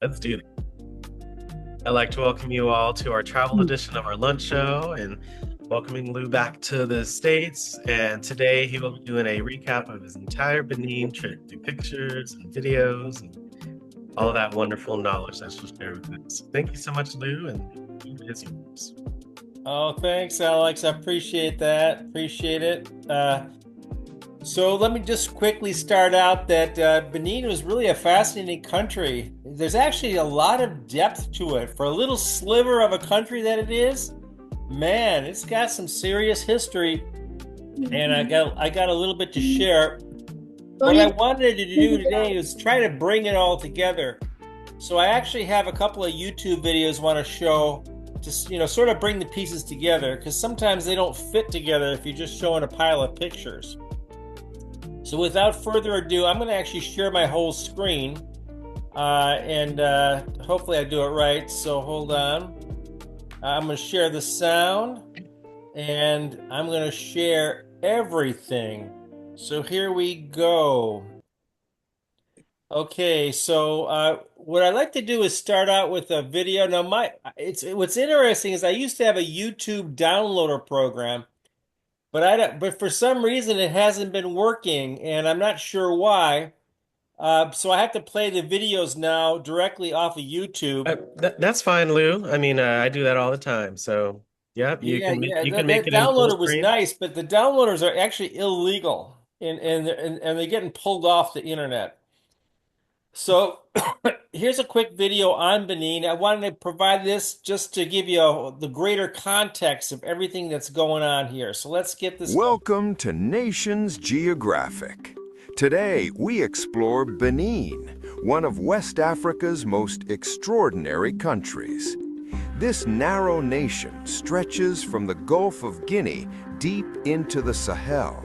Let's do that. I'd like to welcome you all to our travel edition of our lunch show and welcoming Lou back to the States. And today he will be doing a recap of his entire Benin trip through pictures and videos and all of that wonderful knowledge that she'll share with us. Thank you so much, Lou, and it is yours. Oh, thanks, Alex. I appreciate that. Appreciate it. So let me just quickly start out that Benin was really a fascinating country. There's actually a lot of depth to it. For a little sliver of a country that it is, man, it's got some serious history. And I got a little bit to share. What I wanted to do today is try to bring it all together. So I actually have a couple of YouTube videos I want to show to sort of bring the pieces together, because sometimes they don't fit together if you're just showing a pile of pictures. So without further ado, I'm going to actually share my whole screen, and hopefully I do it right. So hold on. I'm going to share the sound, and I'm going to share everything. So here we go. Okay, so what I like to do is start out with a video. Now, what's interesting is I used to have a YouTube downloader program. But for some reason it hasn't been working, and I'm not sure why. So I have to play the videos now directly off of YouTube. That's fine, Lou. I mean, I do that all the time. So, yeah, you Yeah, can yeah. you can make That it in full downloader was screen. nice, but the downloaders are actually illegal, and they're getting pulled off the internet. So here's a quick video on Benin. I wanted to provide this just to give you the greater context of everything that's going on here. So let's get this going. Welcome to Nations Geographic. Today we explore Benin, one of West Africa's most extraordinary countries. This narrow nation stretches from the Gulf of Guinea deep into the Sahel.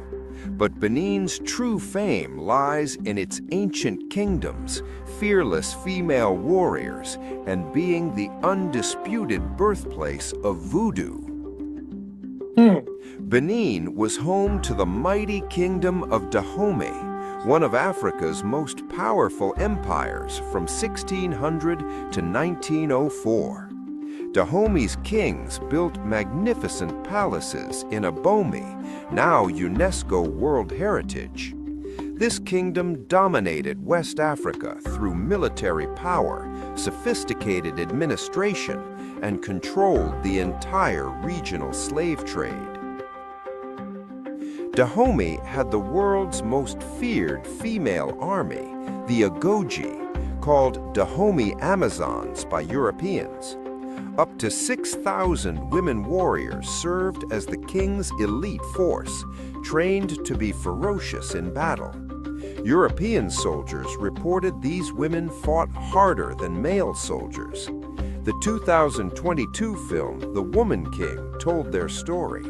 But Benin's true fame lies in its ancient kingdoms, fearless female warriors, and being the undisputed birthplace of voodoo. Benin was home to the mighty kingdom of Dahomey, one of Africa's most powerful empires from 1600 to 1904. Dahomey's kings built magnificent palaces in Abomey, now UNESCO World Heritage. This kingdom dominated West Africa through military power, sophisticated administration, and controlled the entire regional slave trade. Dahomey had the world's most feared female army, the Agoji, called Dahomey Amazons by Europeans. Up to 6,000 women warriors served as the king's elite force, trained to be ferocious in battle. European soldiers reported these women fought harder than male soldiers. The 2022 film, The Woman King, told their story.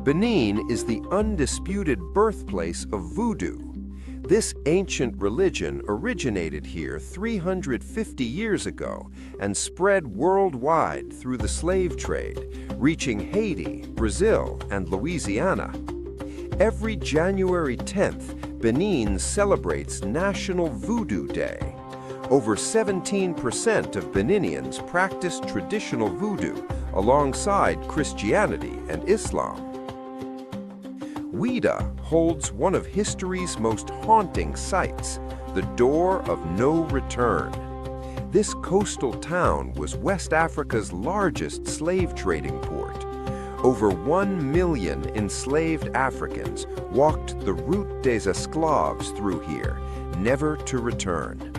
Benin is the undisputed birthplace of voodoo. This ancient religion originated here 350 years ago and spread worldwide through the slave trade, reaching Haiti, Brazil, and Louisiana. Every January 10th, Benin celebrates National Voodoo Day. Over 17% of Beninians practice traditional voodoo alongside Christianity and Islam. Ouidah holds one of history's most haunting sites, the Door of No Return. This coastal town was West Africa's largest slave trading port. Over 1 million enslaved Africans walked the Route des Esclaves through here, never to return.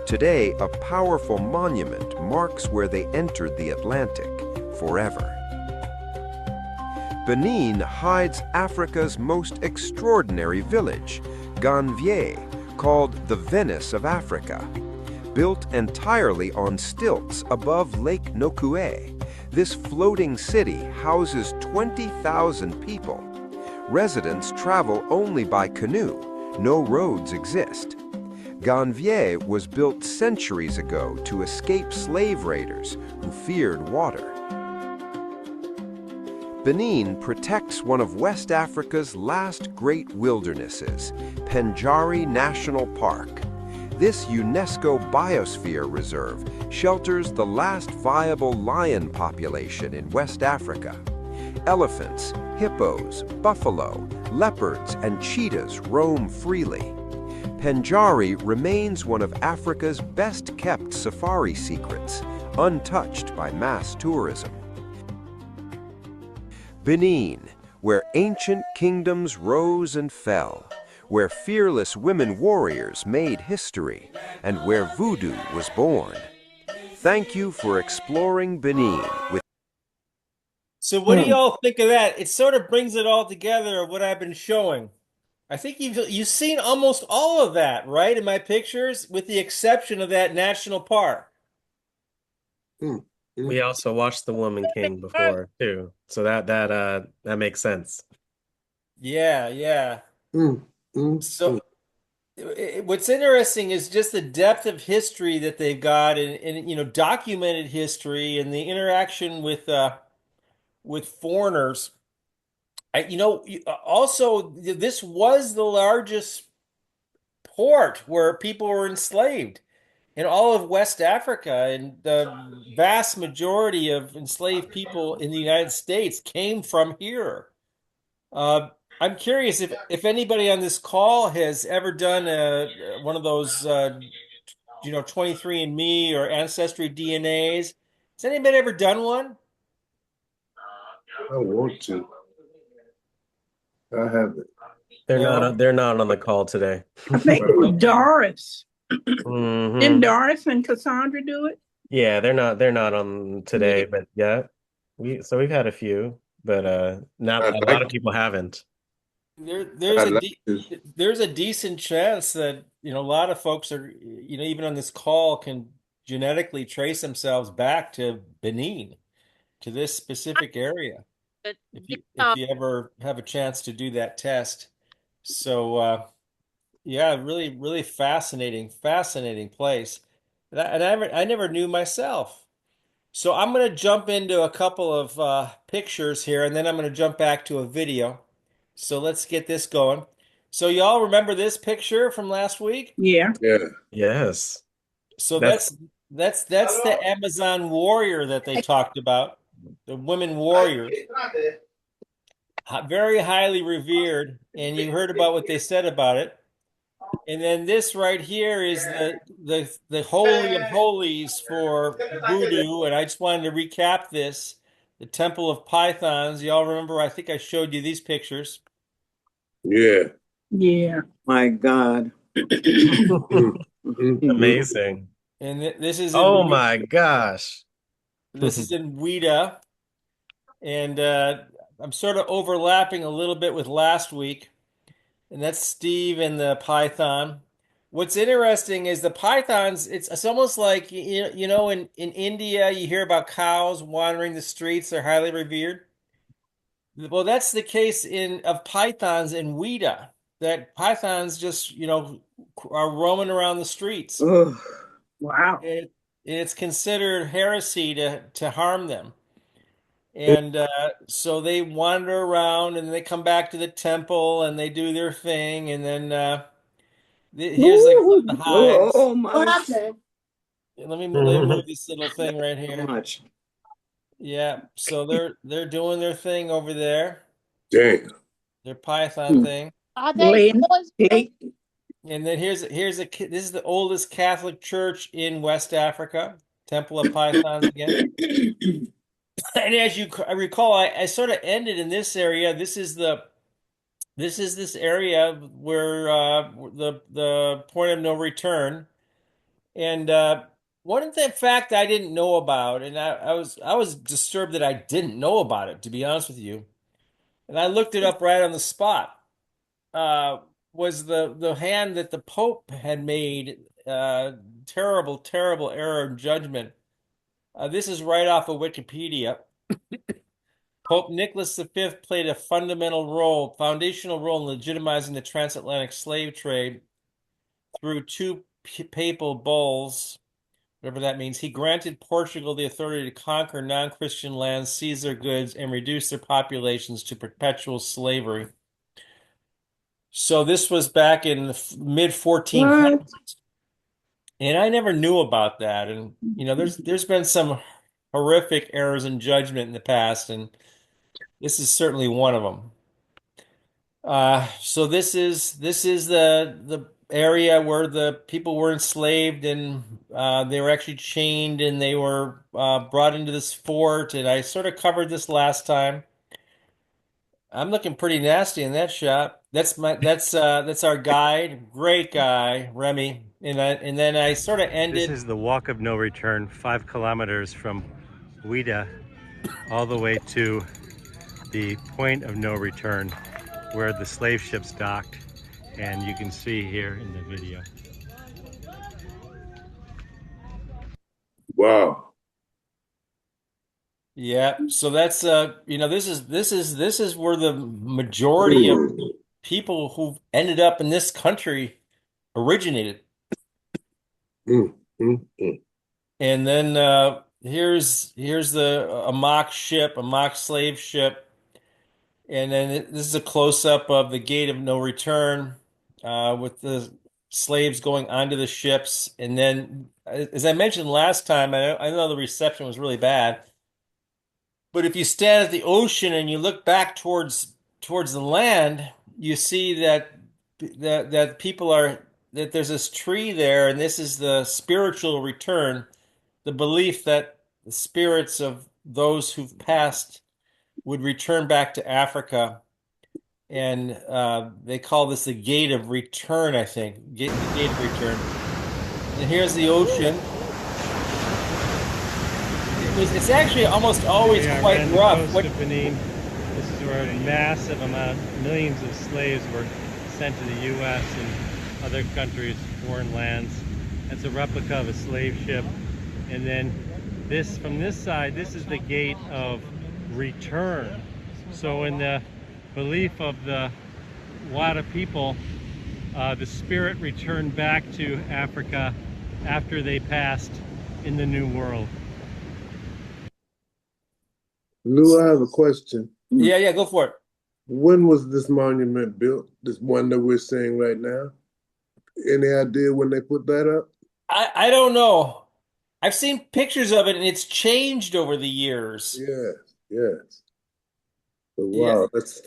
Today, a powerful monument marks where they entered the Atlantic forever. Benin hides Africa's most extraordinary village, Ganvier, called the Venice of Africa. Built entirely on stilts above Lake Nokoué, this floating city houses 20,000 people. Residents travel only by canoe. No roads exist. Ganvier was built centuries ago to escape slave raiders who feared water. Benin protects one of West Africa's last great wildernesses, Pendjari National Park. This UNESCO Biosphere Reserve shelters the last viable lion population in West Africa. Elephants, hippos, buffalo, leopards, and cheetahs roam freely. Penjari remains one of Africa's best-kept safari secrets, untouched by mass tourism. Benin, where ancient kingdoms rose and fell, where fearless women warriors made history, and where voodoo was born. Thank you for exploring Benin with So what do y'all think of that? It sort of brings it all together of what I've been showing. I think you've seen almost all of that, right, in my pictures, with the exception of that national park. Mm, mm, We also watched The Woman King before too, so that makes sense. Yeah, yeah. mm, mm, mm. So what's interesting is just the depth of history that they've got, and documented history and the interaction with foreigners. Also this was the largest port where people were enslaved in all of West Africa, and the vast majority of enslaved people in the United States came from here. Uh, I'm curious if anybody on this call has ever done one of those, 23andMe or Ancestry DNAs. Has anybody ever done one? I want to. I haven't. No. They're not on the call today. I think it was Okay. Doris. Didn't Hmm. Doris and Cassandra do it? Yeah, they're not on today, but yeah, we've had a few, but not I'd a lot like of people haven't. There, there's I'd a like de to. there's a decent chance that a lot of folks are even on this call can genetically trace themselves back to Benin, to this specific area. If you ever have a chance to do that test. So yeah, really really fascinating place. And I never knew myself. So I'm going to jump into a couple of pictures here, and then I'm going to jump back to a video. So let's get this going. So y'all remember this picture from last week? Yeah. Yeah. Yes. So That's that's the Amazon warrior that they talked about, the women warriors, very highly revered, and you heard about what they said about it. And then this right here is the holy of holies for voodoo, and I just wanted to recap this. The Temple of Pythons. Y'all remember? I think I showed you these pictures. Yeah. Yeah. My God. Mm, mhm. amazing. And this is in Oh my gosh. this is in Ouida, and I'm sort of overlapping a little bit with last week. And that's Steve and the Python. What's interesting is the pythons, it's almost like in India you hear about cows wandering the streets, they're highly revered. Well, that's the case in of pythons in Ouida. That pythons just, are roaming around the streets. Ugh. Wow. It's considered heresy to harm them. And so they wander around and they come back to the temple and they do their thing. And then here's like one Ooh, of the oh, hives. oh my. Let me move this little thing right So here. much. Yeah, so they're doing their thing over there, Damn. their python Hmm. thing. Laying cake. And then this is the oldest Catholic church in West Africa, Temple of Pythons again. And as I recall, I sort of ended in this area. This is this area where the point of no return. And one of the fact I didn't know about, and I was disturbed that I didn't know about it, to be honest with you. And I looked it up right on the spot. Uh, was the hand that the Pope had made, terrible, terrible error in judgment. This is right off of Wikipedia. Pope Nicholas V played a foundational role in legitimizing the transatlantic slave trade through two papal bulls, whatever that means. He granted Portugal the authority to conquer non-Christian lands, seize their goods, and reduce their populations to perpetual slavery. So this was back in the mid What? 1400s. And I never knew about that. And there's been some horrific errors in judgment in the past, and this is certainly one of them. So this is the area where the people were enslaved, and they were actually chained, and they were brought into this fort. And I sort of covered this last time. I'm looking pretty nasty in that shot. That's our guide, great guy, Remy. And then I sort of This ended. is the walk of no return, 5 kilometers from Ouida all the way to the point of no return where the slave ships docked. And you can see here in the video. Wow. Yeah, so that's this is where the majority of people who ended up in this country originated. Mm, mm, mm. And then here's the a mock ship, a mock slave ship, and then this is a close up of the gate of no return, with the slaves going onto the ships. And then, as I mentioned last time, I know the reception was really bad. But if you stand at the ocean and you look back towards the land, you see that people are that there's this tree there, and this is the spiritual return, the belief that the spirits of those who've passed would return back to Africa, and they call this the gate of return, I think, the gate of return. And here's the ocean. It's actually almost always We are quite on the rough. coast of Benin. This is where a massive amount, millions of slaves were sent to the U.S. and other countries, foreign lands. That's a replica of a slave ship. And then this, from this side, this is the gate of return. So in the belief of the Wada people, the spirit returned back to Africa after they passed in the New World. Lou, I have a question. Yeah, go for it. When was this monument built? This one that we're seeing right now? Any idea when they put that up? I don't know. I've seen pictures of it, and it's changed over the years. Yes, yes. But Yeah, wow, of that's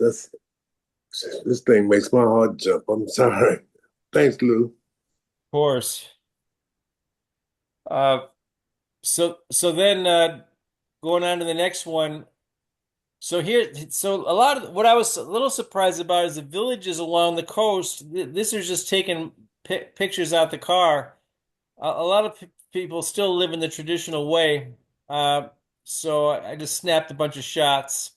this thing makes my heart jump. I'm sorry. Thanks, Lou. course. Uh, so then going on to the next one. So a lot of what I was a little surprised about is the villages along the coast. This is just taking pictures out the car. A lot of people still live in the traditional way. Uh, so I just snapped a bunch of shots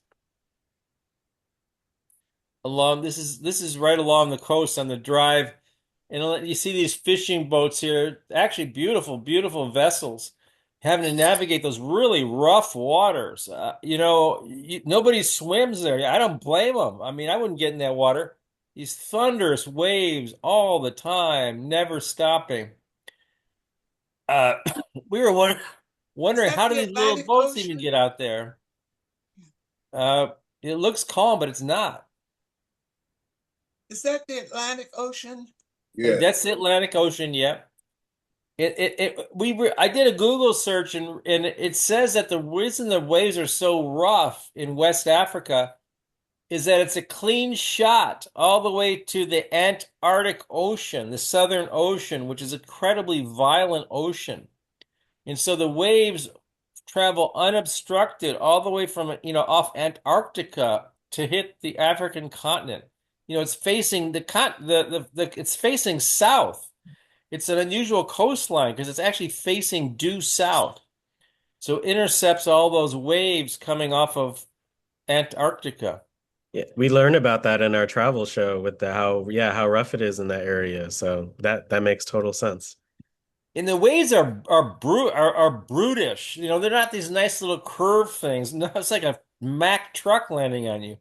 along. This is right along the coast on the drive, and you see these fishing boats here. Actually, beautiful, beautiful vessels, having to navigate those really rough waters. Nobody swims there. I don't blame them. I mean, I wouldn't get in that water. These thunderous waves all the time, never stopping. Uh, we were Is wondering that how do the these little Atlantic boats even Ocean? get out there? Uh, it looks calm, but it's not. Is that the Atlantic Ocean? Yeah. That's the Atlantic Ocean, yeah. I did a Google search, and it says that the reason the waves are so rough in West Africa is that it's a clean shot all the way to the Antarctic Ocean, the Southern Ocean, which is an incredibly violent ocean. And so the waves travel unobstructed all the way from, off Antarctica to hit the African continent. It's facing it's facing south. It's an unusual coastline because it's actually facing due south. So it intercepts all those waves coming off of Antarctica. Yeah, we learned about that in our travel show with how rough it is in that area. So that makes total sense. And the waves are brutish. They're not these nice little curved things. No, it's like a Mack truck landing on you.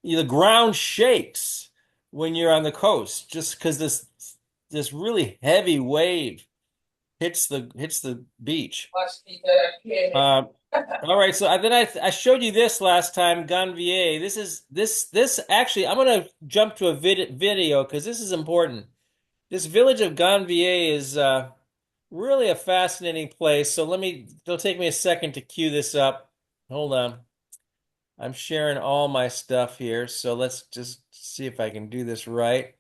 The ground shakes when you're on the coast just because this really heavy wave hits the beach. All right, so I showed you this last time, Ganvier. This actually, I'm gonna jump to a video because this is important. This village of Ganvier is Really a fascinating place. So it'll take me a second to cue this up. Hold on. I'm sharing all my stuff here, so let's just see if I can do this right.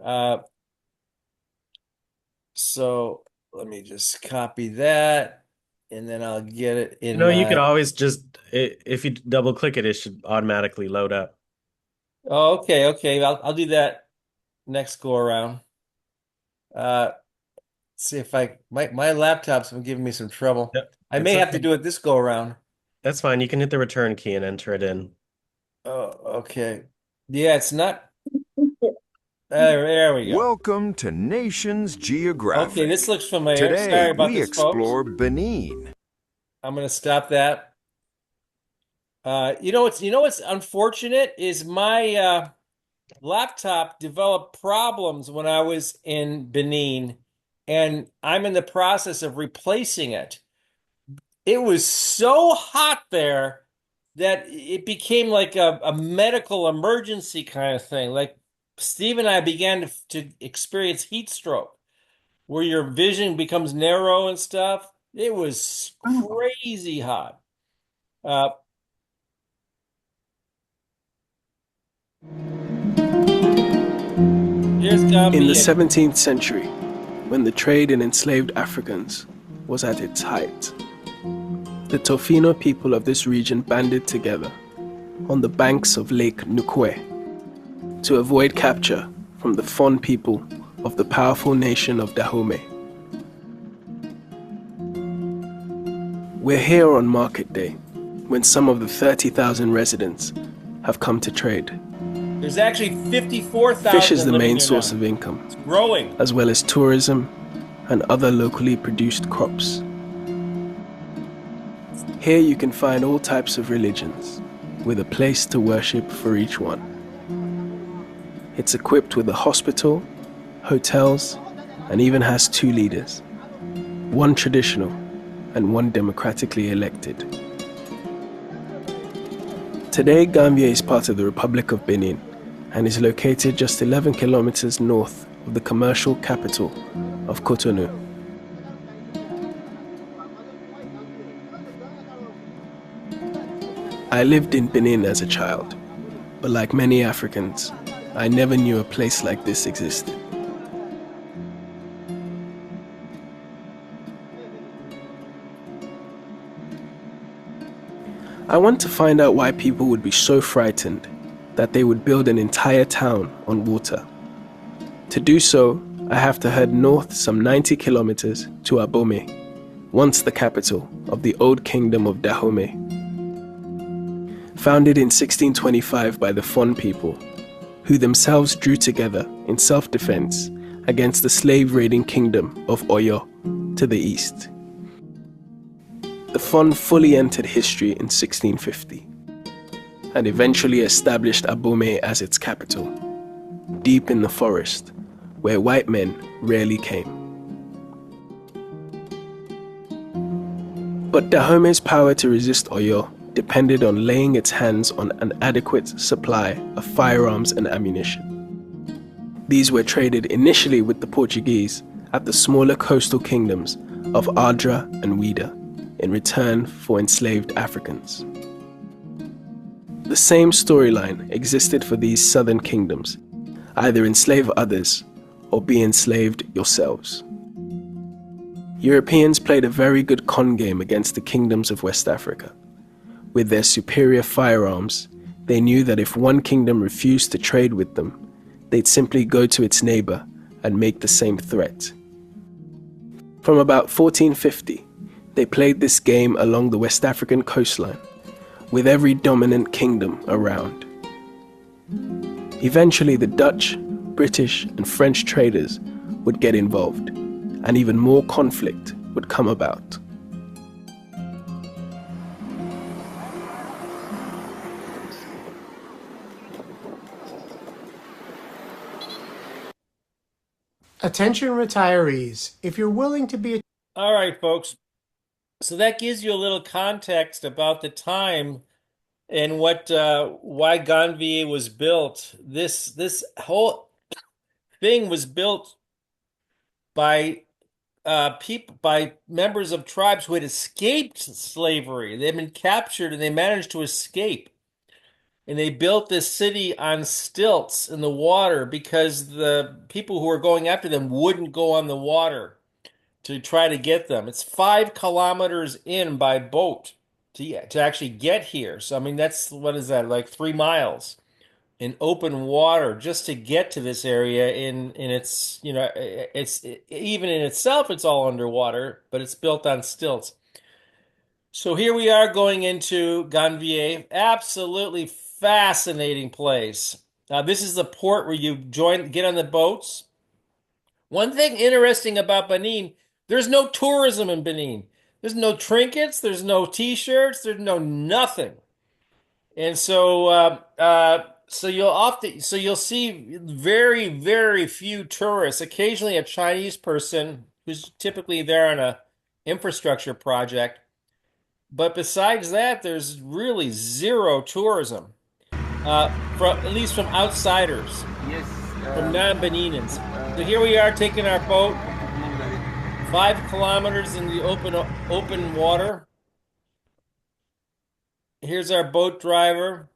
Uh, so let me just copy that, and then I'll get it You in know, you could my. always just if you double click it, it should automatically load up. Oh, okay, okay. I'll do that next go around. Uh, see if my laptop's been giving me some trouble. Yep, I may it's have to okay. do it this go around. That's fine. You can hit the return key and enter it in. Oh, okay. Yeah, it's not. There we go. Welcome to Nations Okay, this Geographic. looks familiar. Today Sorry about we this, folks. explore Benin. I'm gonna stop that. You know what's unfortunate is my laptop developed problems when I was in Benin, and I'm in the process of replacing it. It was so hot there that it became like a medical emergency kind of thing. Like Steve and I began to experience heat stroke, where your vision becomes narrow and stuff. It was Oh, crazy hot. Uh, here's In the Gambia. 17th century, when the trade in enslaved Africans was at its height, the Tofino people of this region banded together on the banks of Lake Nukwe to avoid capture from the Fon people of the powerful nation of Dahomey. We're here on market day when some of the 30,000 residents have come to trade. There's actually Fish is 54,000 the living main here source now. of income, It's growing. as well as tourism and other locally produced crops. Here you can find all types of religions, with a place to worship for each one. It's equipped with a hospital, hotels, and even has 2 leaders, one traditional and one democratically elected. Today, Gambia is part of the Republic of Benin and is located just 11 kilometers north of the commercial capital of Cotonou. I lived in Benin as a child, but like many Africans, I never knew a place like this existed. I want to find out why people would be so frightened that they would build an entire town on water. To do so, I have to head north some 90 kilometers to Abomey, once the capital of the old kingdom of Dahomey. Founded in 1625 by the Fon people, who themselves drew together in self-defense against the slave-raiding kingdom of Oyo to the east. The Fon fully entered history in 1650 and eventually established Abomey as its capital, deep in the forest where white men rarely came. But Dahomey's power to resist Oyo depended on laying its hands on an adequate supply of firearms and ammunition. These were traded initially with the Portuguese at the smaller coastal kingdoms of Adra and Ouida in return for enslaved Africans. The same storyline existed for these southern kingdoms: either enslave others or be enslaved yourselves. Europeans played a very good con game against the kingdoms of West Africa. With their superior firearms, they knew that if one kingdom refused to trade with them, they'd simply go to its neighbor and make the same threat. From about 1450, they played this game along the West African coastline, with every dominant kingdom around. Eventually, the Dutch, British, and French traders would get involved, and even more conflict would come about. Attention retirees, if you're willing to be All right, folks. So that gives you a little context about the time and what why Ganvier was built. This whole thing was built by people by members of tribes who had escaped slavery. They'd been captured and they managed to escape. And they built this city on stilts in the water because the people who were going after them wouldn't go on the water to try to get them. It's 5 kilometers in by boat to actually get here. So I mean, that's what is that, like 3 miles in open water just to get to this area in its, it's even in itself, it's all underwater, but it's built on stilts. So here we are going into Ganvier, absolutely fascinating place. This is the port where you get on the boats. One thing interesting about Benin, there's no tourism in Benin. There's no trinkets, there's no t-shirts, there's no nothing. And so you'll see very, very few tourists, occasionally a Chinese person who's typically there on a infrastructure project. But besides that, there's really zero tourism, at least from outsiders, Yes. from non-Beninans. So here we are taking our boat, 5 kilometers in the open water. Here's our boat driver.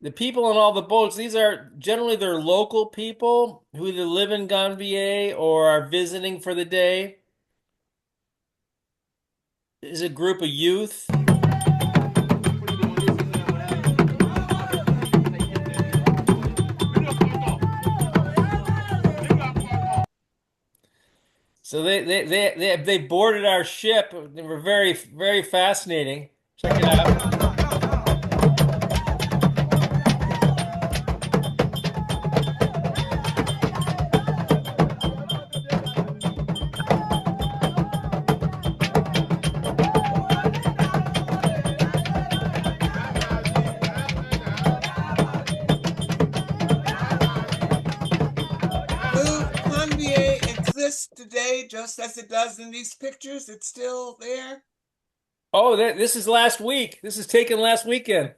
The people on all the boats, these are generally they're local people who either live in Ganvier or are visiting for the day. This is a group of youth. So they boarded our ship. They were very, very fascinating. Check it out. Today, just as it does in these pictures, it's still there. Oh, this is last week. This is taken last weekend.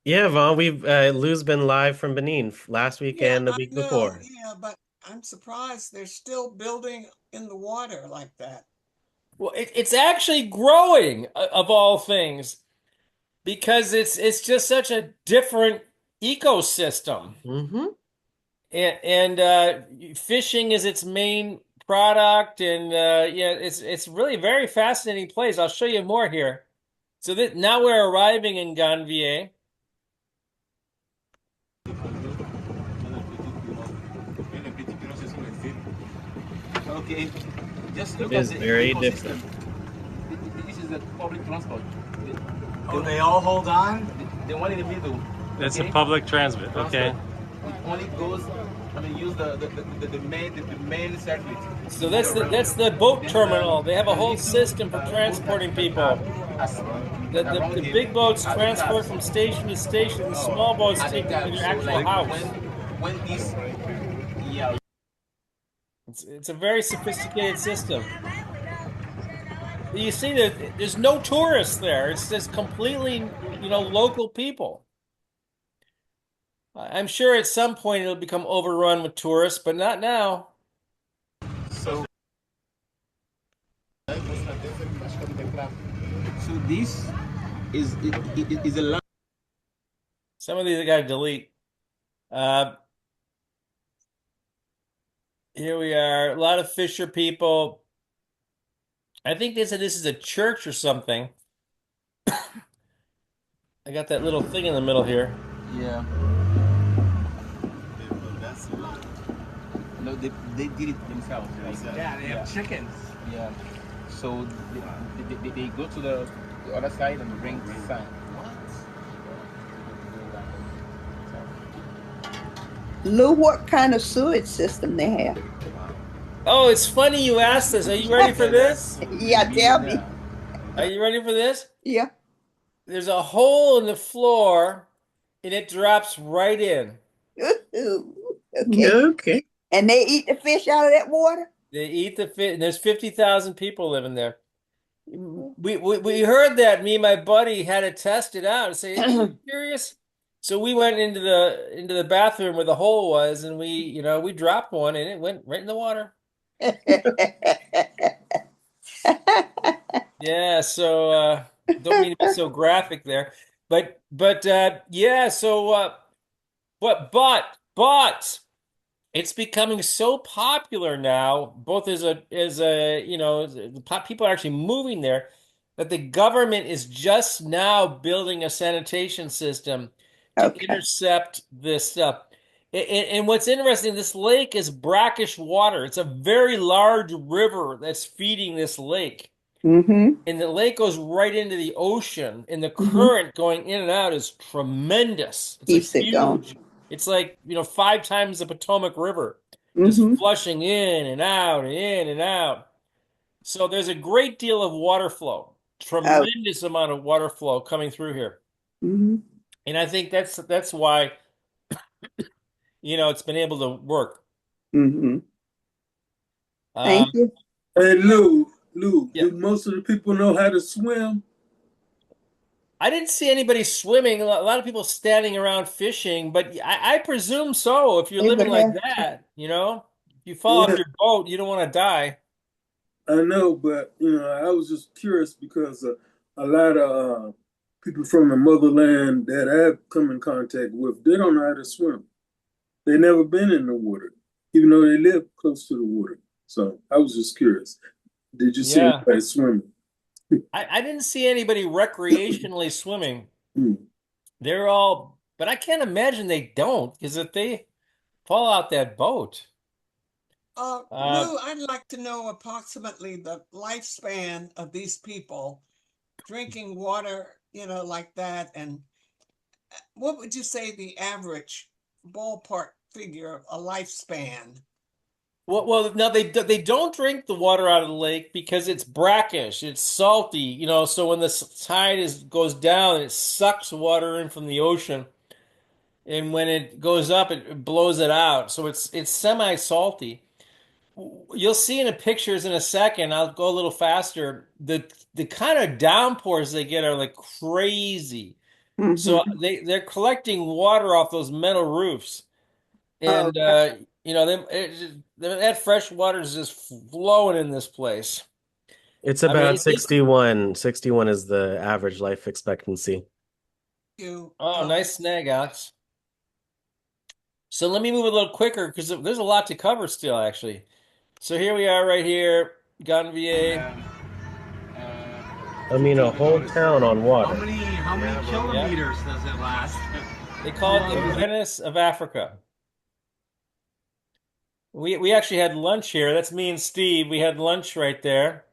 Yeah, Vaughn, we've Lou's been live from Benin last weekend, the week before. Yeah, but I'm surprised they're still building in the water like that. Well, it's actually growing, of all things, because it's just such a different ecosystem. Mm-hmm. And fishing is its main product, and yeah, it's really a very fascinating place. I'll show you more here. So now we're arriving in Ganvier. Okay, just look it is very different. This is the public transport. They all hold on? The one in the middle. That's a public transit, okay? It only goes, use the main circuit. So that's the boat terminal. They have a whole system for transporting people. The big boats transport from station to station. The small boats take them to their actual house. When this, yeah. It's a very sophisticated system. You see that there's no tourists there. It's just completely, local people. I'm sure at some point it'll become overrun with tourists, but not now. So this is a land. Some of these I gotta delete. Here we are. A lot of fisher people. I think they said this is a church or something. I got that little thing in the middle here. Yeah. No, they did it themselves. Right? Yeah, they have chickens. Yeah. So they go to the other side and bring the sign. Lou, what kind of sewage system they have? Oh, it's funny you asked this. Are you ready for this? Yeah, tell me. Are you ready for this? Yeah. There's a hole in the floor, and it drops right in. Okay. Okay. And they eat the fish out of that water? They eat the fish, and there's 50,000 people living there. We heard that. Me and my buddy had to test it out and say, "Are you curious?" So we went into the bathroom where the hole was, and we dropped one, and it went right in the water. Yeah, so don't mean to be so graphic there, but yeah, so but it's becoming so popular now, both as a people are actually moving there, that the government is just now building a sanitation system to Okay. intercept this stuff. And what's interesting, this lake is brackish water. It's a very large river that's feeding this lake. Mm-hmm. And the lake goes right into the ocean, and the Mm-hmm. current going in and out is tremendous. It's like Keeps it going. huge. It's like, 5 times the Potomac River, just Mm-hmm. flushing in and out and in and out. So there's a great deal of water flow, Oh. tremendous amount of water flow coming through here. Mm-hmm. And I think that's why, it's been able to work. Mm-hmm. Thank Um, you. Hey Lou, yeah. do most of the people know how to swim? I didn't see anybody swimming. A lot of people standing around fishing, but I presume so. If you're They living would like have to. that, if you fall off Yeah, your boat, you don't want to die. I know, but I was just curious because a lot of people from the motherland that I've come in contact with, they don't know how to swim. They never been in the water, even though they live close to the water. So I was just curious. Did you see Yeah, anybody swimming? I didn't see anybody recreationally swimming. Hmm. They're all, but I can't imagine they don't, because if they fall out that boat, uh, Lou, I'd like to know approximately the lifespan of these people drinking water, like that. And what would you say the average ballpark figure of a lifespan? well, no, they don't drink the water out of the lake because it's brackish, it's salty, so when the tide goes down, it sucks water in from the ocean. And when it goes up, it blows it out. So it's semi-salty. You'll see in the pictures in a second. I'll go a little faster. The kind of downpours they get are like crazy. So Mm-hmm. they're collecting water off those metal roofs, Oh, and that fresh water is just flowing in this place. It's I mean, about 61. 61 is the average life expectancy. You, oh, nice snag, Alex. So let me move a little quicker because there's a lot to cover still, actually. So here we are right here, Ganvier. I mean, a whole town on How water. many Yeah. kilometers does it last? They How call it the long is it? Venice of Africa. We actually had lunch here. That's me and Steve. We had lunch right there.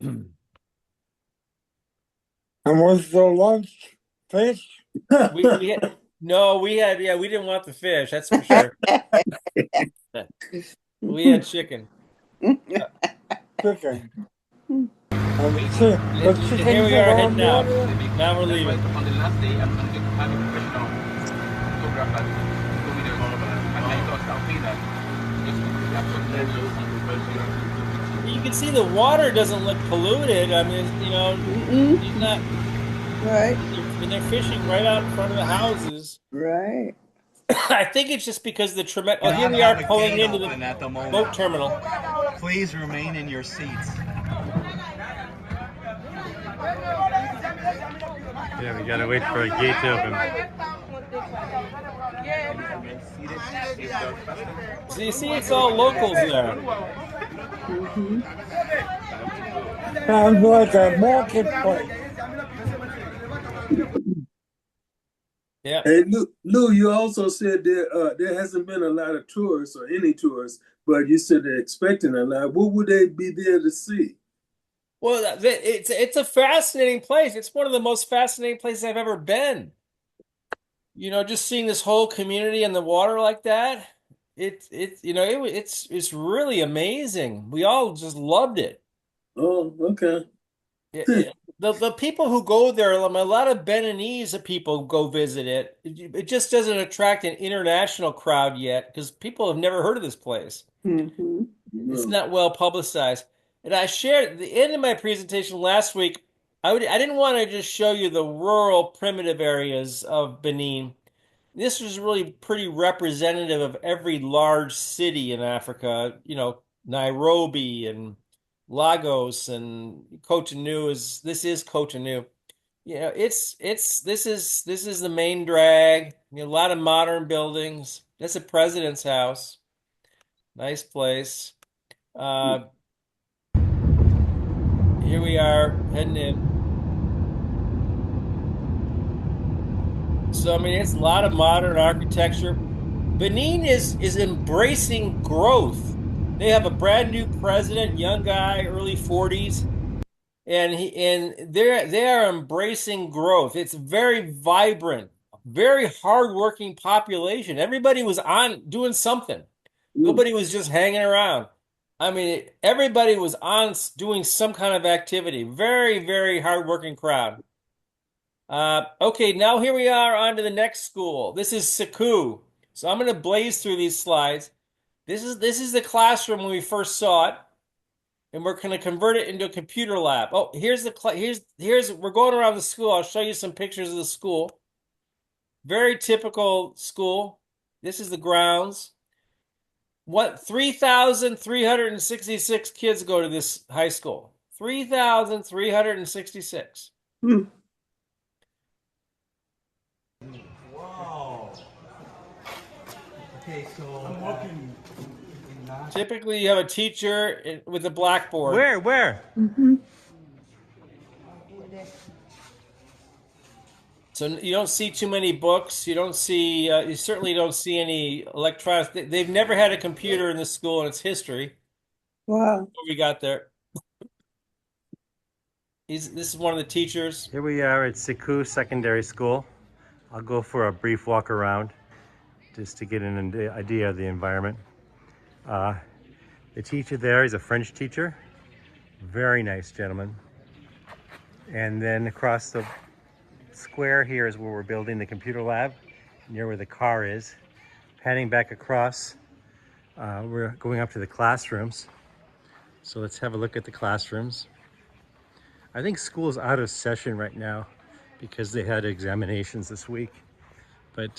And was the lunch fish? We had, no, we had, yeah, we didn't want the fish, that's for sure. We had chicken. Chicken. And The here chickens we are are on heading out. water. Now we're leaving. On the last day, I'm going to have a professional photographer go with the and I thought I'll pay that. Just to capture the You can see the water doesn't look polluted. I mean, Mm-mm. he's not, Right. when they're fishing right out in front of the houses. Right. I think it's just because the tremendous. Oh, here Cannot we have are a pulling gate into the open at the moment. boat terminal. Please remain in your seats. Yeah, we gotta wait for a gate to open. So you see, it's all locals there. Mm-hmm. Sounds like a marketplace. Yeah. Hey, Lou, you also said there hasn't been a lot of tourists or any tourists, but you said they're expecting a lot. What would they be there to see? Well, it's a fascinating place. It's one of the most fascinating places I've ever been. Just seeing this whole community in the water like that, it's really amazing. We all just loved it. Oh, okay. The people who go there, a lot of Beninese people go visit it. It just doesn't attract an international crowd yet because people have never heard of this place. Mm-hmm. It's No. not well publicized. And I shared at the end of my presentation last week. I didn't want to just show you the rural, primitive areas of Benin. This was really pretty representative of every large city in Africa. Nairobi and Lagos and Cotonou this is Cotonou. This is the main drag. A lot of modern buildings. That's a president's house. Nice place. Here we are heading in. So I mean, it's a lot of modern architecture. Benin is embracing growth. They have a brand new president, young guy, early 40s, and they are embracing growth. It's very vibrant, very hardworking population. Everybody was on doing something. Nobody was just hanging around. I mean, everybody was on doing some kind of activity. Very, very hardworking crowd. Okay, now here we are on to the next school. This is Sekou. So I'm going to blaze through these slides. This is the classroom when we first saw it, and we're going to convert it into a computer lab. Oh, here's we're going around the school. I'll show you some pictures of the school. Very typical school. This is the grounds. 3,366 kids go to this high school. 3,366. Wow. Okay, so I'm looking. Typically, you have a teacher with a blackboard. Where? So you don't see too many books. You don't see. You certainly don't see any electronics. They've never had a computer in the school in its history. Wow. What we got there? This is one of the teachers. Here we are at Sekou Secondary School. I'll go for a brief walk around just to get an idea of the environment. The teacher there is a French teacher. Very nice gentleman. And then across the square here is where we're building the computer lab, near where the car is. Panning back across, we're going up to the classrooms. So let's have a look at the classrooms. I think school's out of session right now because they had examinations this week. But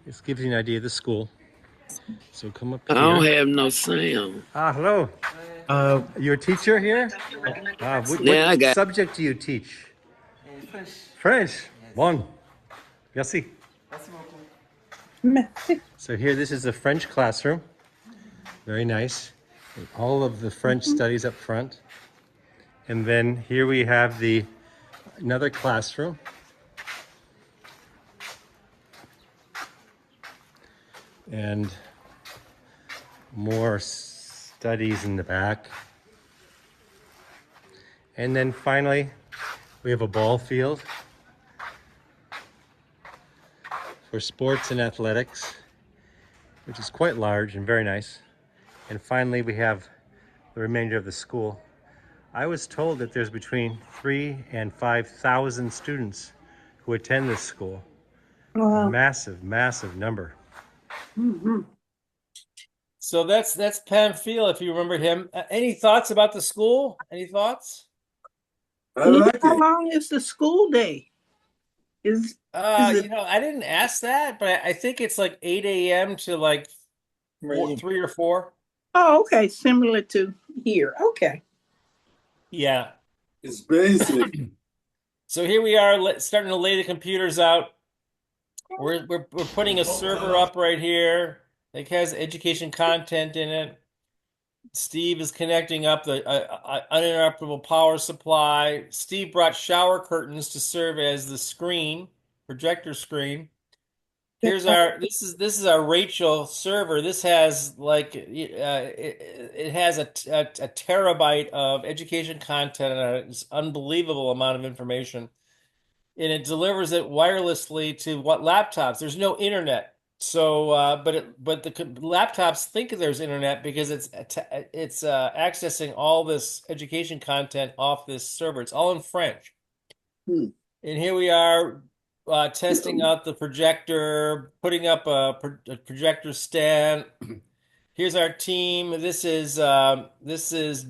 this gives you an idea of the school. So come up here. I don't have no sound. Hello. You're a teacher here? What subject do you teach? French. French. Bon. Merci. So here, this is the French classroom. Very nice. And all of the French studies up front. And then here we have another classroom. And more studies in the back. And then finally, we have a ball field for sports and athletics, which is quite large and very nice. And finally, we have the remainder of the school. I was told that there's between 3,000 and 5,000 students who attend this school. Wow. Massive, massive number. So that's Pamphile, if you remember him. Any thoughts about the school? Any thoughts? I like How it. long is the school day? Is it? I didn't ask that, but I think it's like 8 a.m. to like 3 or 4. Oh, okay. Similar to here. Okay. Yeah. It's basic. So here we are starting to lay the computers out. We're putting a server up right here. It has education content in it. Steve is connecting up the uninterruptible power supply. Steve brought shower curtains to serve as the screen, projector screen. Here's this is our Rachel server. This has it has a terabyte of education content and an unbelievable amount of information, and it delivers it wirelessly to laptops. There's no internet. So, but the laptops think there's internet because it's accessing all this education content off this server. It's all in French. And here we are testing out the projector, putting up a projector stand. Here's our team. This is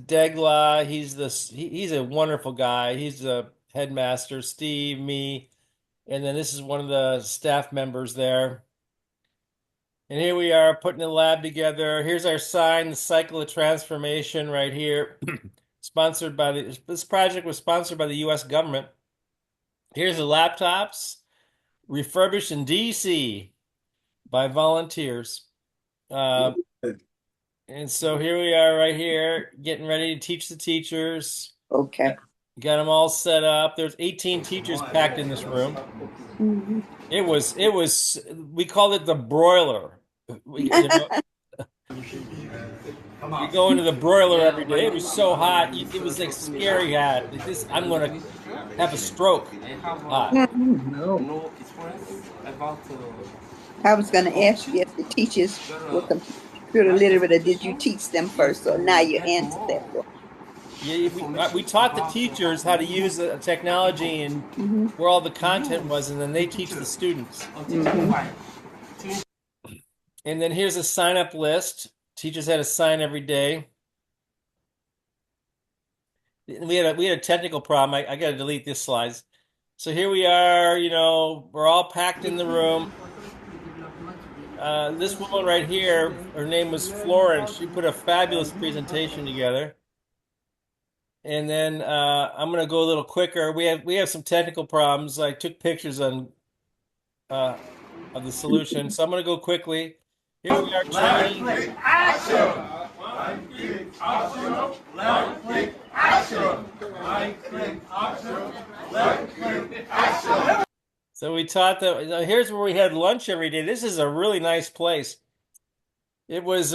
Degla. He's a wonderful guy. He's the headmaster. Steve, me, and then this is one of the staff members there. And here we are putting the lab together. Here's our sign, the cycle of transformation right here. Sponsored by this project was sponsored by the US government. Here's the laptops, refurbished in DC by volunteers. And so here we are right here, getting ready to teach the teachers. Okay. Got them all set up. There's 18 teachers packed in this room. Mm-hmm. It was, we called it the broiler. We go into the broiler every day. It was so hot. It was like scary hot. Like this, I'm going to have a stroke. Hot. No. I was going to ask you if the teachers were computer literate, or did you teach them first? So now you answered that. Yeah, we taught the teachers how to use the technology and where all the content was, and then they teach the students. And then here's a sign-up list. Teachers had to sign every day. We had a technical problem. I got to delete this slides. So here we are. We're all packed in the room. This woman right here, her name was Florence. She put a fabulous presentation together. And then I'm going to go a little quicker. We have some technical problems. I took pictures of the solution, so I'm going to go quickly. Here we are training. Action! Right click, optional. Left click, action. Right click, optional. Left click, action. So we taught that. Here's where we had lunch every day. This is a really nice place. It was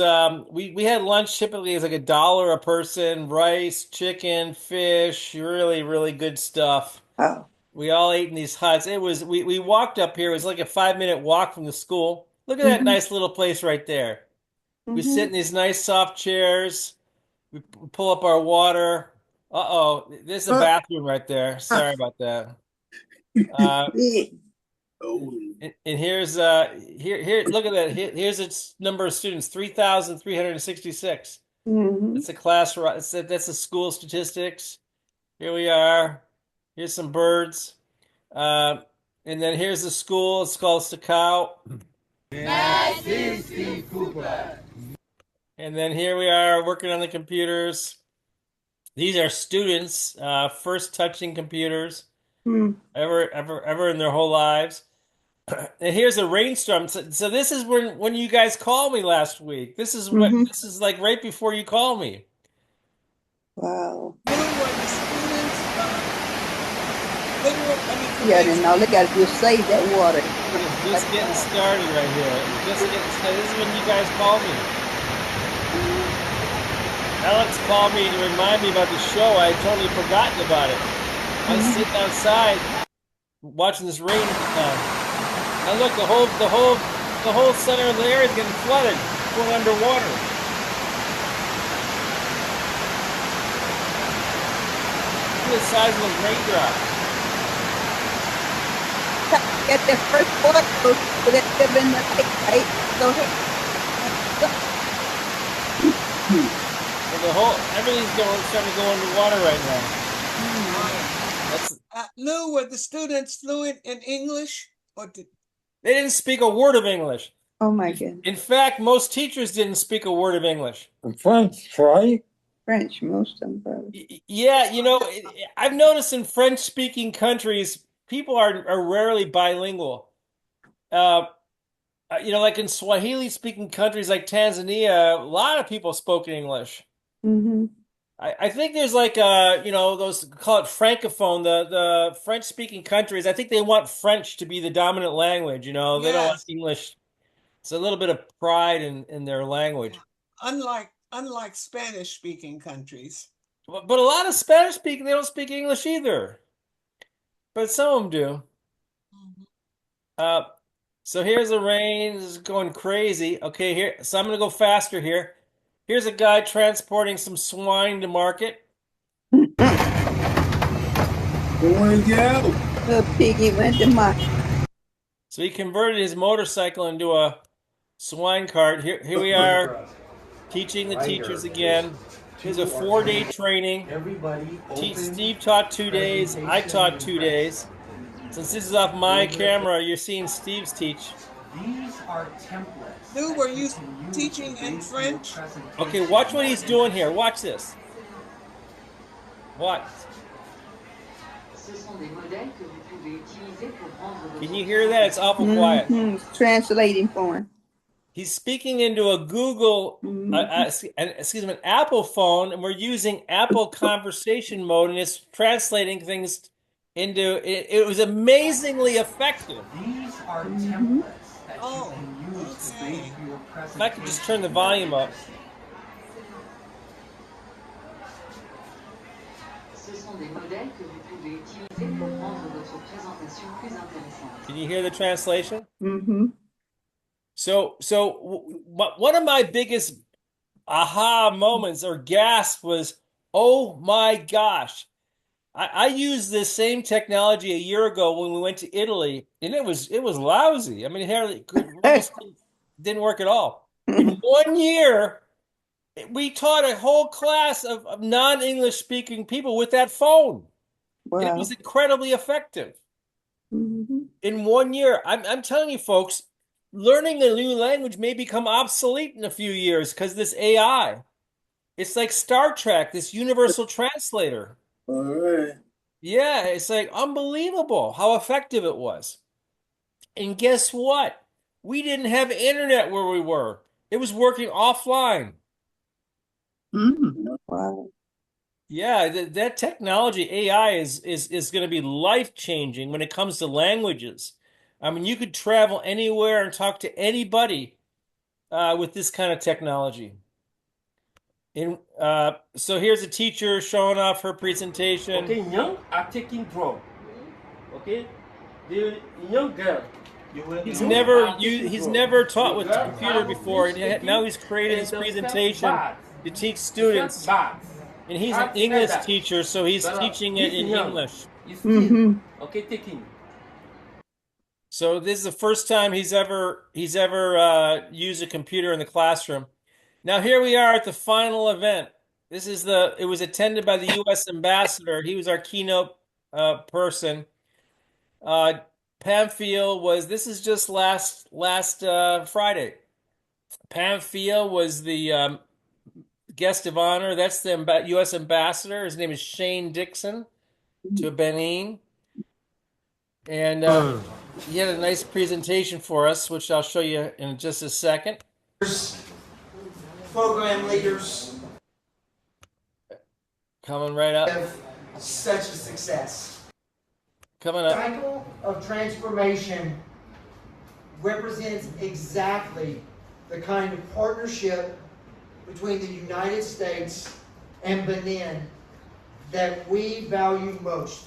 we had lunch typically as like $1 a person, rice, chicken, fish, really, really good stuff. Oh. We all ate in these huts. It was we walked up here. It was like a 5-minute walk from the school. Look at that nice little place right there. We sit in these nice soft chairs. We pull up our water. Uh-oh, there's a bathroom right there. Sorry about that. And here's here look at that. Here's its number of students, 3,366. It's a class. That's the school statistics. Here we are. Here's some birds. And then here's the school. It's called Sakau. And then here we are working on the computers. These are students first touching computers ever in their whole lives. And here's a rainstorm. So this is when you guys called me last week. This is this is like right before you called me. Wow. Yeah, then all they got to do is save that water. It's just getting started right here. Just getting started. This is when you guys called me. Alex called me to remind me about the show. I had totally forgotten about it. I was sitting outside watching this rain come. And look, the whole center of the area is getting flooded, going underwater. Look at the size of those raindrops. Get the first water so that they've been the lake, right? Go ahead. Well, everything's starting to go underwater right now. Lou, were the students fluent in English, or they didn't speak a word of English? Oh my goodness! In fact, most teachers didn't speak a word of English. French, right? French, most of them probably. Yeah, I've noticed in French-speaking countries, people are rarely bilingual. Like in Swahili-speaking countries like Tanzania, a lot of people spoke English. I think there's like those call it francophone, the French-speaking countries. I think they want French to be the dominant language. They don't want English. It's a little bit of pride in their language. Unlike Spanish-speaking countries. But a lot of Spanish-speaking, they don't speak English either. But some of them do. So here's the rain. This is going crazy. Okay, so I'm going to go faster here. Here's a guy transporting some swine to market. Going out. The piggy went to market. So he converted his motorcycle into a swine cart. Here we are, teaching the teachers again. Here's a 4-day training. Steve taught 2 days. I taught 2 days. Since this is off my camera, you're seeing Steve's teach. These are templates Lou, were you teaching in French? Okay, watch what he's doing here. Watch this. Watch. Can you hear that? It's awful quiet. It's translating for him. He's speaking into a Google, excuse me, an Apple phone, and we're using Apple conversation mode, and it's translating things into. It was amazingly effective. These are templates that Oh, you can use to make your presentation. If I could just turn the volume up. Can you hear the translation? Mm-hmm. So one of my biggest aha moments or gasp was, oh my gosh. I used this same technology a year ago when we went to Italy, and it was lousy. I mean, it almost didn't work at all. In 1 year, we taught a whole class of non-English speaking people with that phone. Wow. And it was incredibly effective. Mm-hmm. In 1 year, I'm telling you, folks, learning a new language may become obsolete in a few years because this AI. It's like Star Trek, this universal translator. All right. Yeah, it's like unbelievable how effective it was. And guess what? We didn't have internet where we were. It was working offline. Wow. Yeah, that technology, AI, is going to be life-changing when it comes to languages. I mean, you could travel anywhere and talk to anybody with this kind of technology. So here's a teacher showing off her presentation. Okay, young are taking drugs. Okay, the young girl. He's never taught with the computer before, and now he's created his presentation to teach students. And he's an English teacher, so he's teaching it in English. Okay, taking. So this is the first time he's ever used a computer in the classroom. Now here we are at the final event. It was attended by the U.S. ambassador. He was our keynote person. Pamphile this is just last Friday. Pamphile was the guest of honor. That's the U.S. ambassador. His name is Shane Dixon to Benin. And he had a nice presentation for us, which I'll show you in just a second. Program leaders coming right up. Such a success. Coming up. The cycle of transformation represents exactly the kind of partnership between the United States and Benin that we value most.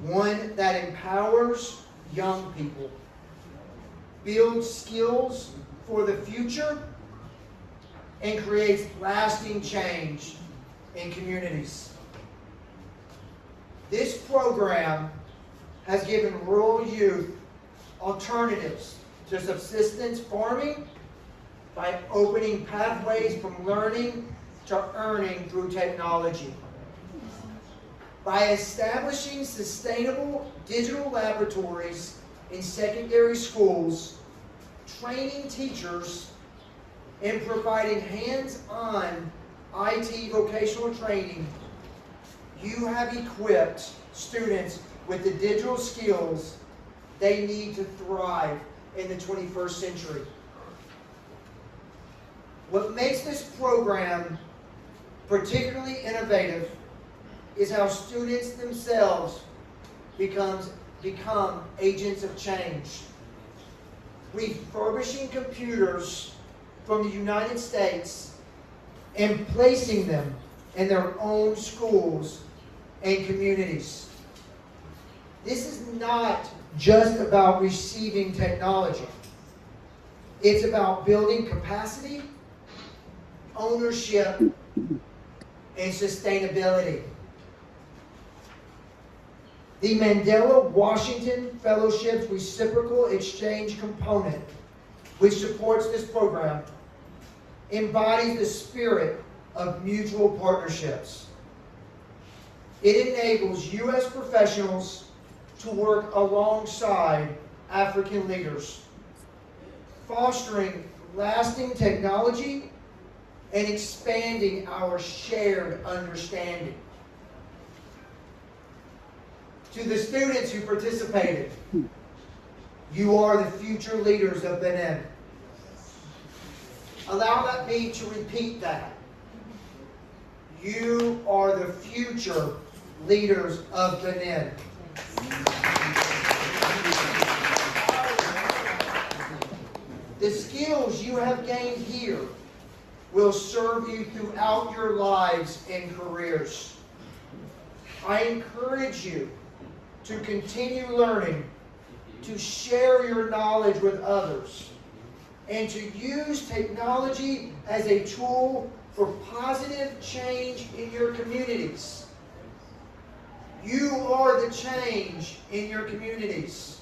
One that empowers young people, builds skills for the future, and creates lasting change in communities. This program has given rural youth alternatives to subsistence farming by opening pathways from learning to earning through technology. By establishing sustainable digital laboratories in secondary schools, training teachers, and providing hands-on IT vocational training, you have equipped students with the digital skills they need to thrive in the 21st century. What makes this program particularly innovative is how students themselves become agents of change, refurbishing computers from the United States and placing them in their own schools and communities. This is not just about receiving technology. It's about building capacity, ownership, and sustainability. The Mandela Washington Fellowship's reciprocal exchange component, which supports this program, embodies the spirit of mutual partnerships. It enables U.S. professionals to work alongside African leaders, fostering lasting technology, and expanding our shared understanding. To the students who participated, you are the future leaders of Benin. Allow me to repeat that. You are the future leaders of Benin. The skills you have gained here will serve you throughout your lives and careers. I encourage you to continue learning, to share your knowledge with others, and to use technology as a tool for positive change in your communities. You are the change in your communities.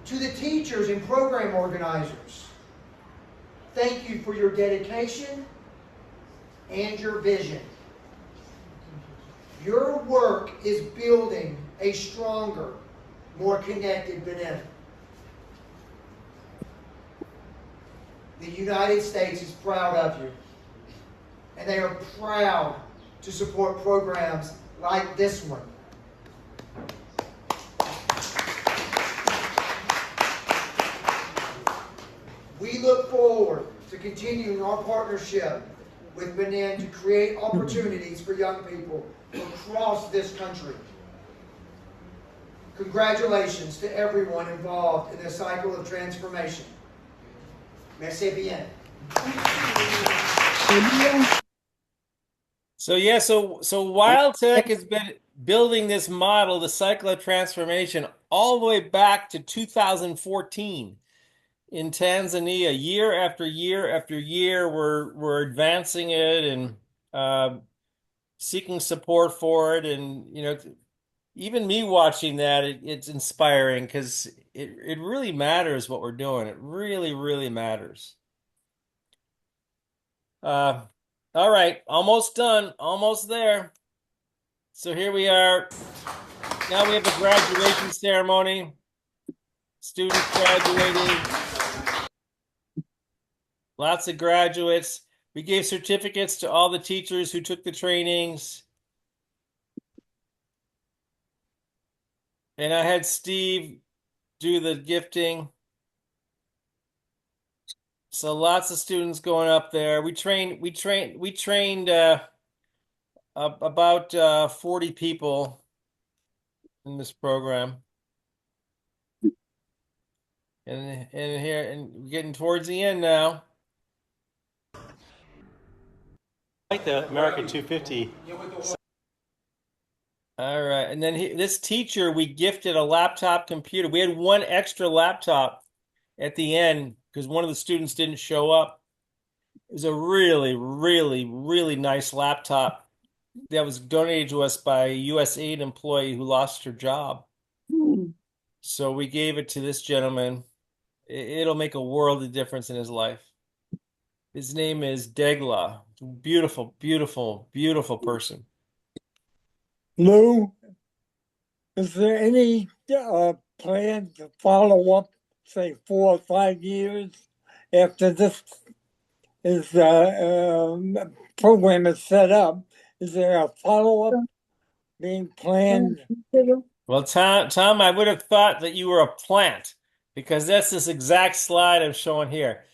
To the teachers and program organizers, thank you for your dedication and your vision. Your work is building a stronger, more connected Benin. The United States is proud of you, and they are proud to support programs like this one. We look forward to continuing our partnership with Benin to create opportunities for young people across this country. Congratulations to everyone involved in this cycle of transformation. Merci bien. So Wild Tech has been building this model, the cycle of transformation, all the way back to 2014 in Tanzania. Year after year after year, we're advancing it and seeking support for it. And even me watching that, it's inspiring because it really matters what we're doing. It really, really matters. All right, almost done, almost there. So here we are. Now we have a graduation ceremony. Students graduating. Lots of graduates. We gave certificates to all the teachers who took the trainings. And I had Steve do the gifting. So lots of students going up there. We trained about 40 people in this program. And we're getting towards the end now. Like the American 250. All right, and then this teacher, we gifted a laptop computer. We had one extra laptop at the end because one of the students didn't show up. It was a really, really, really nice laptop that was donated to us by a USAID employee who lost her job. So we gave it to this gentleman. It'll make a world of difference in his life. His name is Degla. Beautiful, beautiful, beautiful person. Lou, is there any plan to follow up, say, 4 or 5 years after this program is set up? Is there a follow-up being planned? Well, Tom, I would have thought that you were a plant because that's this exact slide I'm showing here,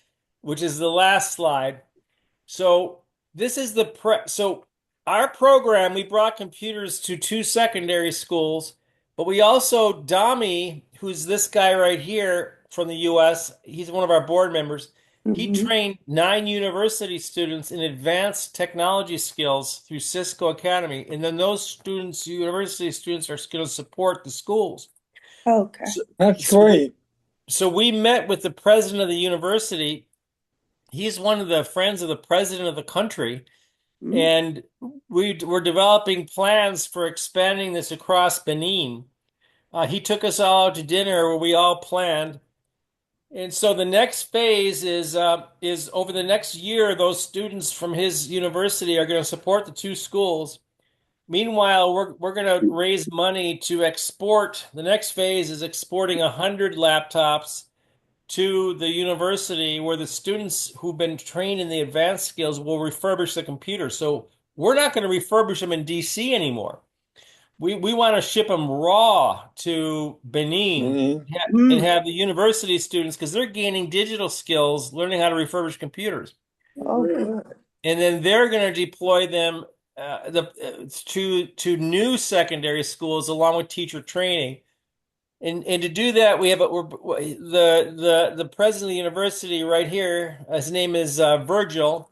which is the last slide. So this is so our program, we brought computers to 2 secondary schools, but we also, Dami, who's this guy right here from the US, he's one of our board members. He trained 9 university students in advanced technology skills through Cisco Academy. And then those students, university students, are going to support the schools. Okay. That's great. So we met with the president of the university. He's one of the friends of the president of the country. And we're developing plans for expanding this across Benin. He took us all out to dinner where we all planned. And so the next phase is over the next year, those students from his university are going to support the 2 schools. Meanwhile, we're going to raise money to export. The next phase is exporting 100 laptops to the university where the students who've been trained in the advanced skills will refurbish the computer. So we're not going to refurbish them in DC anymore. We want to ship them raw to Benin and have the university students, because they're gaining digital skills, learning how to refurbish computers. Oh, good. And then they're going to deploy them to new secondary schools along with teacher training. And to do that, the president of the university right here. His name is Virgil.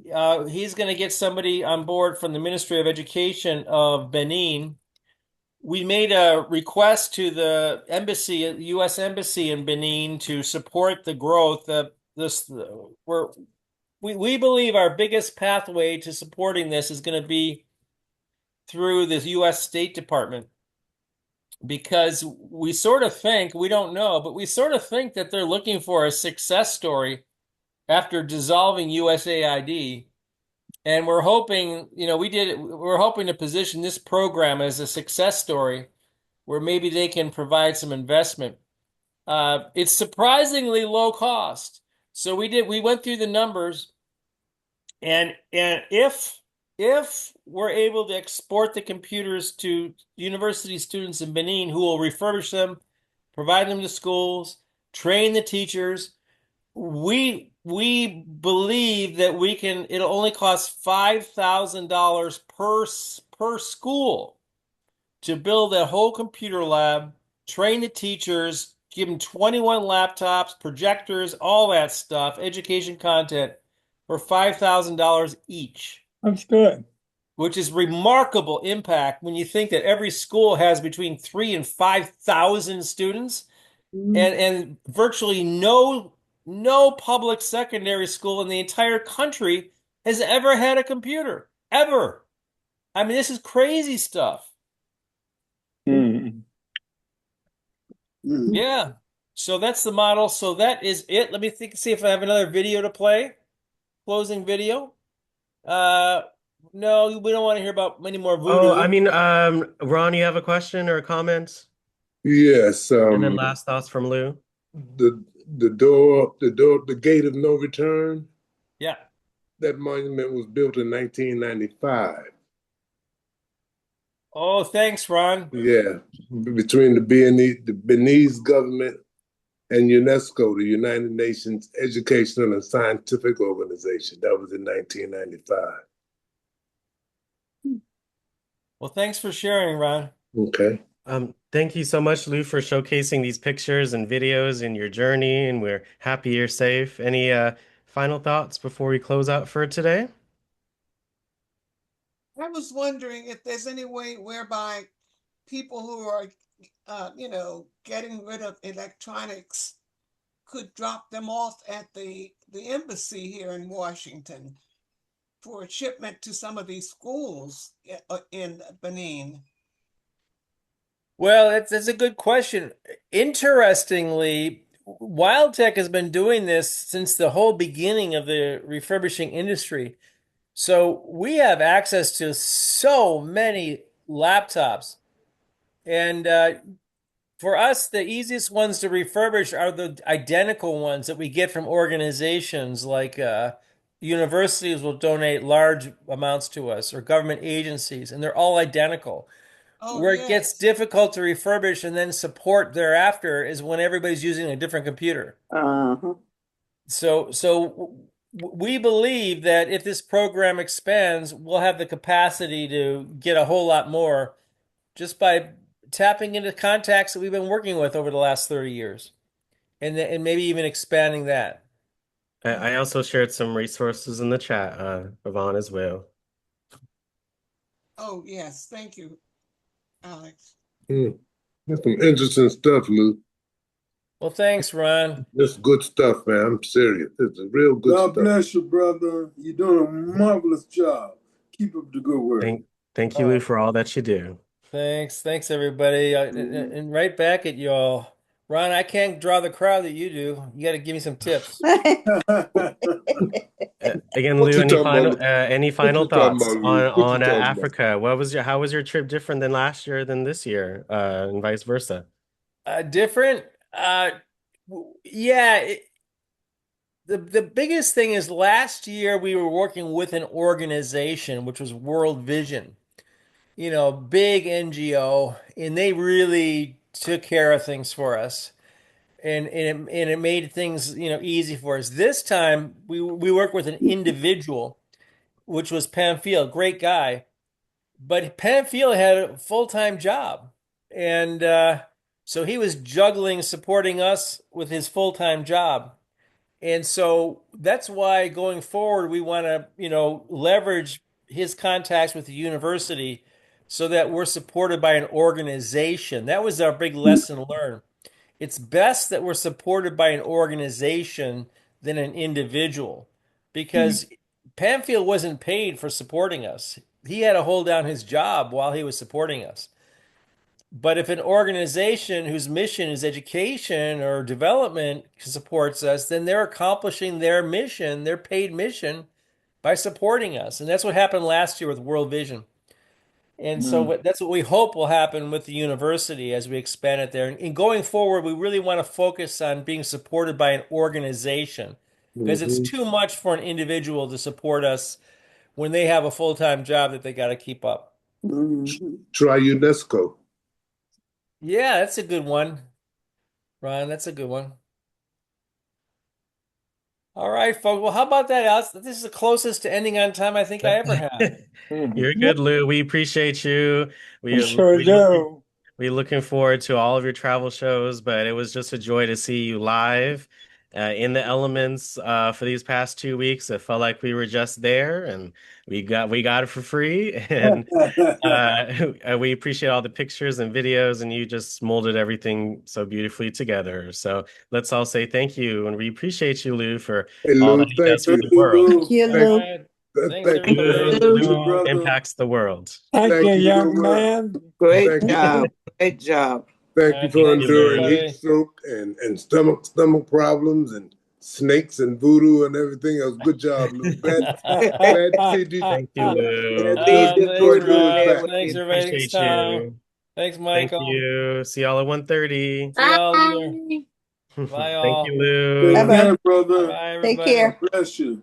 He's going to get somebody on board from the Ministry of Education of Benin. We made a request to the embassy, U.S. embassy in Benin, to support the growth of this. We believe our biggest pathway to supporting this is going to be through the U.S. State Department, because we sort of think, we don't know, but we sort of think that they're looking for a success story after dissolving USAID. And we're hoping, we're hoping to position this program as a success story where maybe they can provide some investment. It's surprisingly low cost. So we went through the numbers, and if we're able to export the computers to university students in Benin who will refurbish them, provide them to schools, train the teachers, we believe that it'll only cost $5,000 per school to build a whole computer lab, train the teachers, give them 21 laptops, projectors, all that stuff, education content for $5,000 each. That's good. Which is remarkable impact when you think that every school has between 3,000 and 5,000 students, and virtually no public secondary school in the entire country has ever had a computer, ever. I mean, this is crazy stuff. Yeah. So that's the model. So that is it. Let me see if I have another video to play. Closing video. No, we don't want to hear about any more voodoo. Oh, I mean, Ron, you have a question or a comment? Yes. And then last thoughts from Lou. The gate of no return. Yeah. That monument was built in 1995. Oh, thanks, Ron. Yeah, between the Beninese government and UNESCO, the United Nations Educational and Scientific Organization. That was in 1995. Well, thanks for sharing, Ron. Okay. Thank you so much, Lou, for showcasing these pictures and videos in your journey, and we're happy you're safe. Any final thoughts before we close out for today? I was wondering if there's any way whereby people who are, getting rid of electronics could drop them off at the embassy here in Washington for shipment to some of these schools in Benin. Well, that's a good question. Interestingly, WildTech has been doing this since the whole beginning of the refurbishing industry. So we have access to so many laptops. And for us, the easiest ones to refurbish are the identical ones that we get from organizations like universities will donate large amounts to us, or government agencies, and they're all identical. Where it gets difficult to refurbish and then support thereafter is when everybody's using a different computer. So we believe that if this program expands, we'll have the capacity to get a whole lot more just by tapping into contacts that we've been working with over the last 30 years, and maybe even expanding that. I also shared some resources in the chat, Yvonne, as well. Oh, yes. Thank you, Alex. That's some interesting stuff, Lou. Well, thanks, Ron. This is good stuff, man. I'm serious. This is real good stuff. God bless you, brother. You're doing a marvelous job. Keep up the good work. Thank you, Lou, for all that you do. Thanks, everybody. And right back at y'all. Ron, I can't draw the crowd that you do. You got to give me some tips. Again, What Lou, you talking about? any What final you talking thoughts about, Lou? What you on talking about? Africa? How was your trip different than last year than this year, and vice versa? Different? Yeah. The biggest thing is last year we were working with an organization, which was World Vision, big NGO, and they really took care of things for us. And it made things, easy for us. This time we worked with an individual, which was Pamphile, great guy. But Pamphile had a full-time job. And so he was juggling supporting us with his full-time job. And so that's why going forward, we want to, leverage his contacts with the university so that we're supported by an organization. That was our big lesson learned. It's best that we're supported by an organization than an individual because Pamphile wasn't paid for supporting us. He had to hold down his job while he was supporting us. But if an organization whose mission is education or development supports us, then they're accomplishing their mission, their paid mission, by supporting us. And that's what happened last year with World Vision. And so that's what we hope will happen with the university as we expand it there. And going forward, we really want to focus on being supported by an organization because it's too much for an individual to support us when they have a full-time job that they got to keep up. Try UNESCO. Yeah, that's a good one. Ron, that's a good one. All right, folks. Well, how about that, Alex? This is the closest to ending on time I think I ever had. You're good, Lou. We appreciate you. I sure do. We looking forward to all of your travel shows, but it was just a joy to see you live in the elements for these past 2 weeks. It felt like we were just there, and we got it for free, and we appreciate all the pictures and videos, and you just molded everything so beautifully together. So let's all say thank you, and we appreciate you, Lou, for Hey, all Lou, that he does for thank the you, world. Lou. Thank you, All Lou. right. Thanks, Thank you for everybody. your Lou brother. impacts the world. Thank you, Thank you, young Lou. man. Great Thank you. job. Great job. Thank All you right, for thanks, enduring heat everybody. stroke and stomach problems and snakes and voodoo and everything else. Good job, Lou. Glad to see you. Thank you, Lou. Glad to see Thanks, Detroit Lou is Ron. back. Thanks, everybody. Thanks, Appreciate Tom. you. Thanks, Thank Michael. you. See y'all at 1:30. See y'all later. Bye, Thank all. you, Take Lou. Bye-bye. care, brother. Bye, Take everybody. care. Bless you.